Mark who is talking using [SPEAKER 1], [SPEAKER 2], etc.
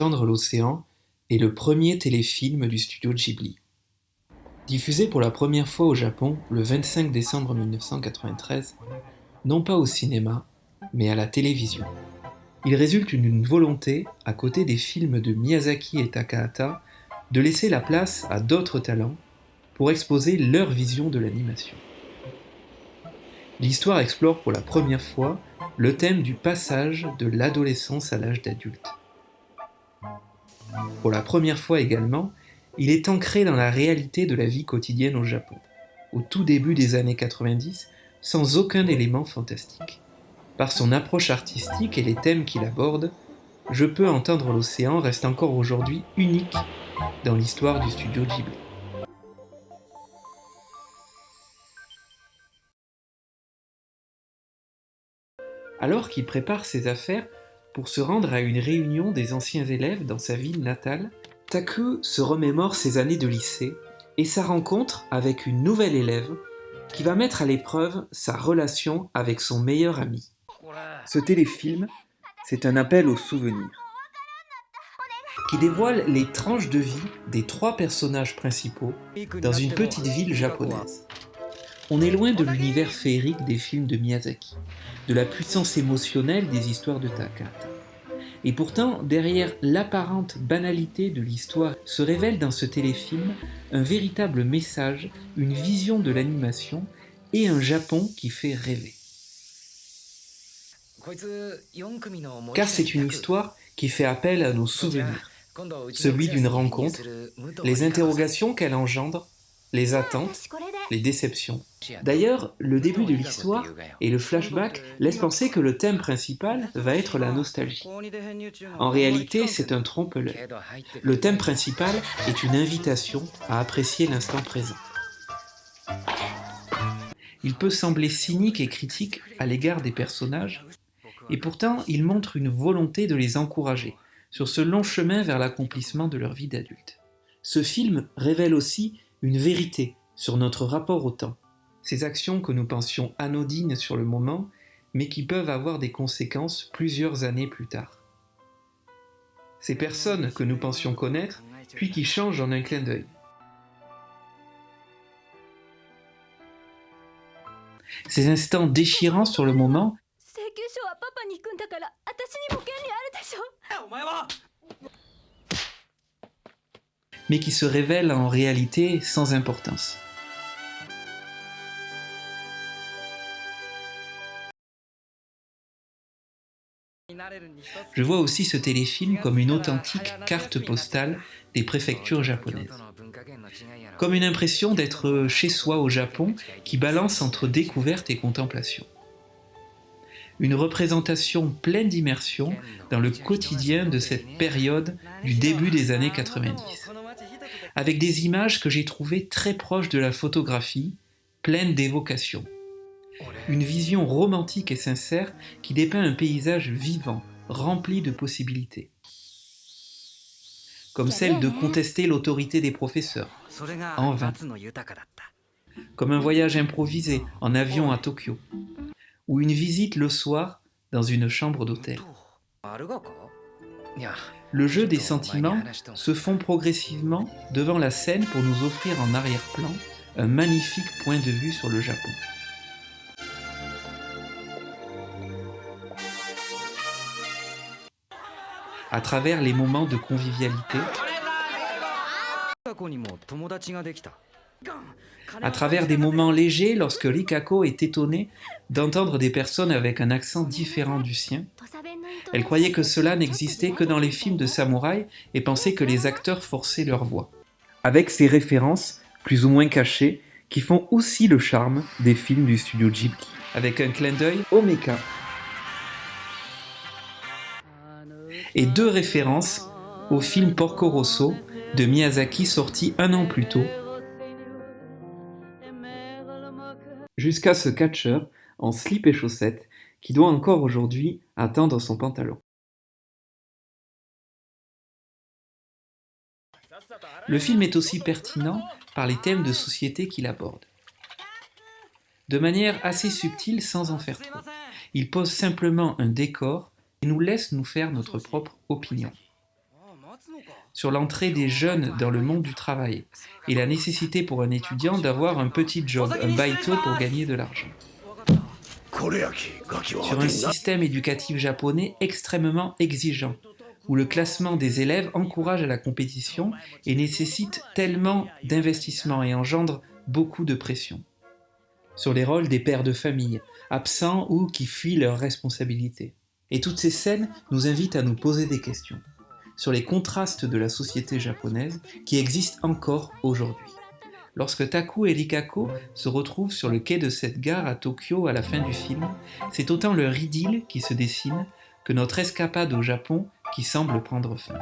[SPEAKER 1] Tendre l'océan est le premier téléfilm du studio Ghibli. Diffusé pour la première fois au Japon le 25 décembre 1993, non pas au cinéma, mais à la télévision. Il résulte d'une volonté, à côté des films de Miyazaki et Takahata, de laisser la place à d'autres talents pour exposer leur vision de l'animation. L'histoire explore pour la première fois le thème du passage de l'adolescence à l'âge d'adulte. Pour la première fois également, il est ancré dans la réalité de la vie quotidienne au Japon, au tout début des années 90, sans aucun élément fantastique. Par son approche artistique et les thèmes qu'il aborde, Je peux entendre l'océan reste encore aujourd'hui unique dans l'histoire du studio Ghibli. Alors qu'il prépare ses affaires pour se rendre à une réunion des anciens élèves dans sa ville natale, Taku se remémore ses années de lycée et sa rencontre avec une nouvelle élève qui va mettre à l'épreuve sa relation avec son meilleur ami. Ce téléfilm, c'est un appel aux souvenirs qui dévoile les tranches de vie des trois personnages principaux dans une petite ville japonaise. On est loin de l'univers féerique des films de Miyazaki, de la puissance émotionnelle des histoires de Takahata. Et pourtant, derrière l'apparente banalité de l'histoire, se révèle dans ce téléfilm un véritable message, une vision de l'animation et un Japon qui fait rêver. Car c'est une histoire qui fait appel à nos souvenirs, celui d'une rencontre, les interrogations qu'elle engendre, les attentes, les déceptions. D'ailleurs, le début de l'histoire et le flashback laissent penser que le thème principal va être la nostalgie. En réalité, c'est un trompe-l'œil. Le thème principal est une invitation à apprécier l'instant présent. Il peut sembler cynique et critique à l'égard des personnages, et pourtant il montre une volonté de les encourager sur ce long chemin vers l'accomplissement de leur vie d'adulte. Ce film révèle aussi une vérité sur notre rapport au temps, ces actions que nous pensions anodines sur le moment, mais qui peuvent avoir des conséquences plusieurs années plus tard. Ces personnes que nous pensions connaître, puis qui changent en un clin d'œil. Ces instants déchirants sur le moment, mais qui se révèlent en réalité sans importance. Je vois aussi ce téléfilm comme une authentique carte postale des préfectures japonaises. Comme une impression d'être chez soi au Japon qui balance entre découverte et contemplation. Une représentation pleine d'immersion dans le quotidien de cette période du début des années 90. Avec des images que j'ai trouvées très proches de la photographie, pleines d'évocation. Une vision romantique et sincère qui dépeint un paysage vivant, rempli de possibilités. Comme celle de contester l'autorité des professeurs, en vain. Comme un voyage improvisé en avion à Tokyo, ou une visite le soir dans une chambre d'hôtel. Le jeu des sentiments se fond progressivement devant la scène pour nous offrir en arrière-plan un magnifique point de vue sur le Japon. À travers les moments de convivialité, à travers des moments légers lorsque Rikako est étonnée d'entendre des personnes avec un accent différent du sien. Elle croyait que cela n'existait que dans les films de samouraï et pensait que les acteurs forçaient leur voix. Avec ces références, plus ou moins cachées, qui font aussi le charme des films du studio Ghibli. Avec un clin d'œil au mecha. Et deux références au film Porco Rosso de Miyazaki sorti un an plus tôt, jusqu'à ce catcheur en slip et chaussettes qui doit encore aujourd'hui atteindre son pantalon. Le film est aussi pertinent par les thèmes de société qu'il aborde. De manière assez subtile sans en faire trop. Il pose simplement un décor et nous laisse nous faire notre propre opinion. sur l'entrée des jeunes dans le monde du travail et la nécessité pour un étudiant d'avoir un petit job, un baito pour gagner de l'argent. Sur un système éducatif japonais extrêmement exigeant, où le classement des élèves encourage à la compétition et nécessite tellement d'investissement et engendre beaucoup de pression. Sur les rôles des pères de famille, absents ou qui fuient leurs responsabilités. Et toutes ces scènes nous invitent à nous poser des questions sur les contrastes de la société japonaise qui existent encore aujourd'hui. Lorsque Taku et Rikako se retrouvent sur le quai de cette gare à Tokyo à la fin du film, c'est autant leur idylle qui se dessine que notre escapade au Japon qui semble prendre fin.